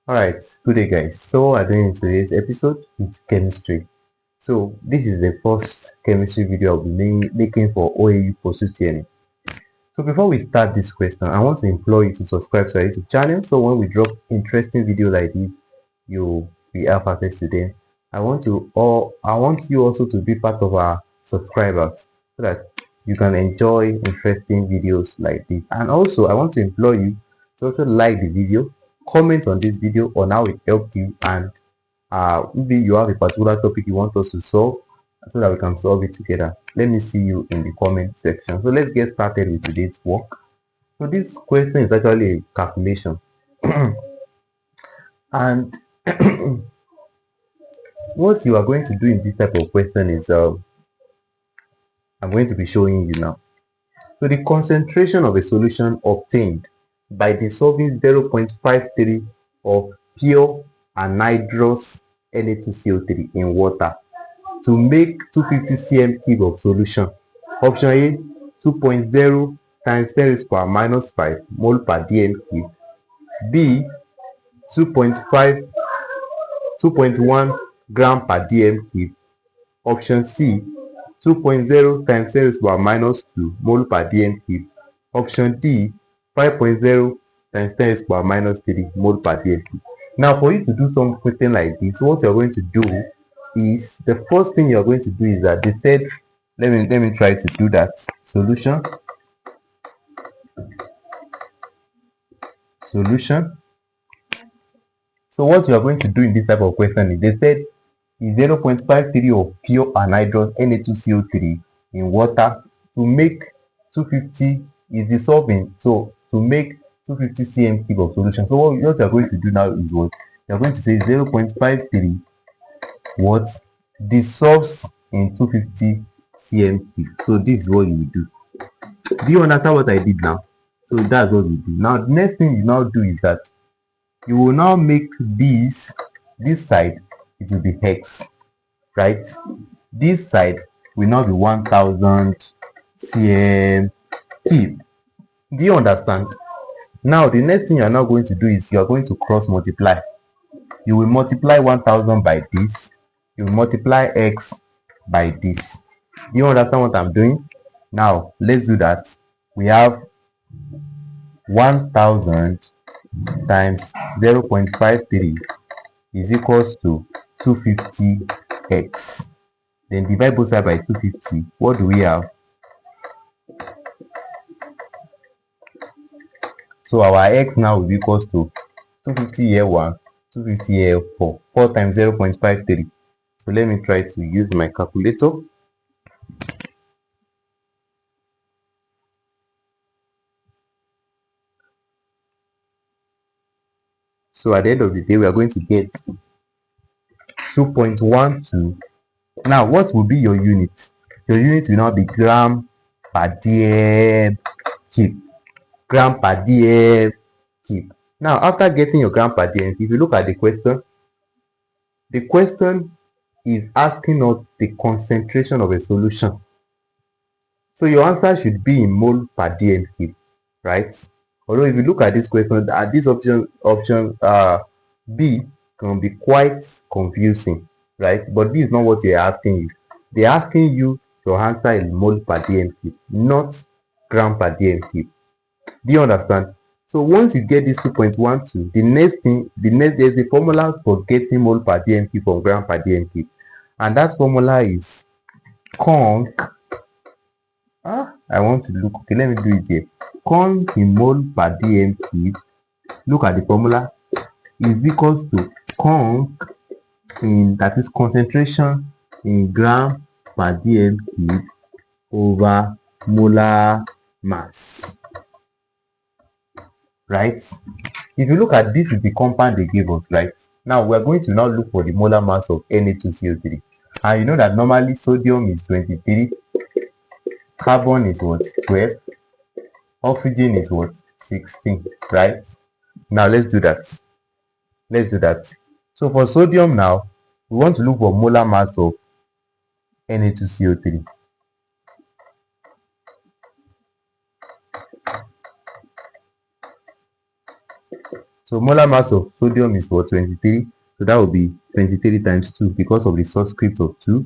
Alright, good day guys. So what we're doing in today's episode is chemistry. So this is the first chemistry video I'll be making for OAU Post-Utme. So before we start this question, I want to implore you to subscribe to our YouTube channel so when we drop interesting video like this, you will have access to them. I want you also to be part of our subscribers so that you can enjoy interesting videos like this. And also I want to implore you to also like the video, comment on this video on how it helped you, and maybe you have a particular topic you want us to solve so that we can solve it together. Let me see you in the comment section. So let's get started with today's work. So this question is actually a calculation. And what you are going to do in this type of question is I'm going to be showing you now. So the concentration of a solution obtained by dissolving 0.53 of pure anhydrous Na2CO3 in water to make 250 cm cube of solution. Option A, 2.0 times 10 raised to power minus 5 mole per dm cube. B, 2.5 2.1 gram per dm cube. Option C, 2.0 times 10 raised to power minus 2 mole per dm cube. Option D, 5.0 times 10 raised to power minus 3 mole per dm cube. Now for you to do something like this, what you're going to do is, the first thing you're going to do is that they said, let me try to do that. Solution. So what you are going to do in this type of question is, they said is 0.53 of pure anhydrous Na2CO3 in water to make 250 is dissolving. So to make 250 cm cube of solution. So what you are going to do now is what you are going to say 0.53 what dissolves in 250 cm cube. So this is what you will do. Do you understand what I did now? So that's what we do. Now the next thing you now do is that you will now make this side, it will be hex, right? This side will now be 1000 cm cube. Do you understand? Now the next thing you are now going to do is you are going to cross multiply. You will multiply 1000 by this, you will multiply x by this. Do you understand what I'm doing? Now let's do that. We have 1000 times 0.53 is equals to 250x. Then divide both sides by 250. What do we have? So our x now will be equals to 250 here 1, 250 here 4. 4 times 0.53. So let me try to use my calculator. So at the end of the day, we are going to get 2.12. Now, what will be your unit? Your unit will now be gram per dm cube. Gram per dm cube. Now, after getting your gram per dm, if you look at the question is asking us the concentration of a solution. So your answer should be in mole per dm cube, right? Although if you look at this question, this option B can be quite confusing, right? But this is not what they're asking you. They're asking you your answer is mole per dm cube, not gram per dm cube. Do you understand? So once you get this 2.12, there's a formula for getting mole per dm cube from gram per dm cube, and that formula is conc. I want to look. Okay, let me do it here. Conc in mole per dm cube. Look at the formula. Is equals to conc in, that is concentration in gram per dm cube over molar mass, right? If you look at this, is the compound they gave us, right? Now we are going to now look for the molar mass of Na2CO3, and you know that normally sodium is 23, carbon is what, 12, oxygen is what, 16, right? Now let's do that. So for sodium now, we want to look for molar mass of Na2CO3. So molar mass of sodium is what? 23. So that will be 23 times 2 because of the subscript of 2,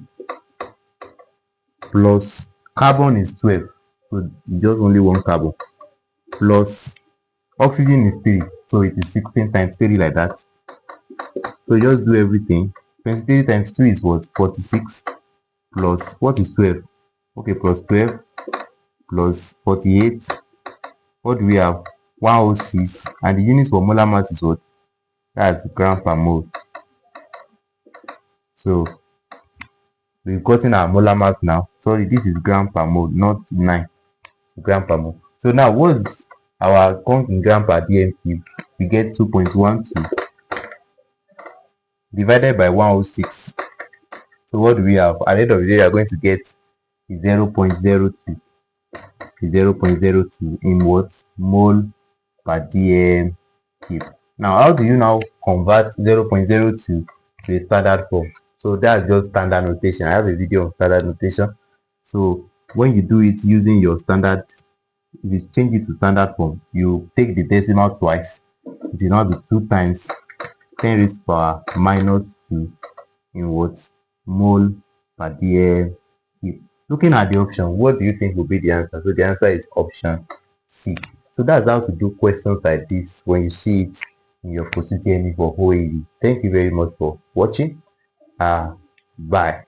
plus carbon is 12. So just only one carbon, plus oxygen is 3. So it is 16 times 3 like that. So just do everything. 23 times 2 is what? 46, plus what is 12? Okay, plus 12 plus 48. What do we have? 106. And the unit for molar mass is what? That's gram per mole. So we've gotten our molar mass now. Sorry, this is gram per mole, not 9 gram per mole. So now what's our count in gram per dm cube? We get 2.12 divided by 106. So what do we have? At the end of the day, we are going to get 0.02. 0.02 in what? Mole per dm cube. Now, how do you now convert 0.02 to a standard form? So that's just standard notation. I have a video on standard notation. So when you do it using your standard, if you change it to standard form, you take the decimal twice. It will now be 2 times 10 raised to power minus 2 in what? Mole per dm cube. Looking at the option, what do you think will be the answer? So the answer is option C. So that's how to do questions like this when you see it in your Post-Utme for OAD. Thank you very much for watching. Bye.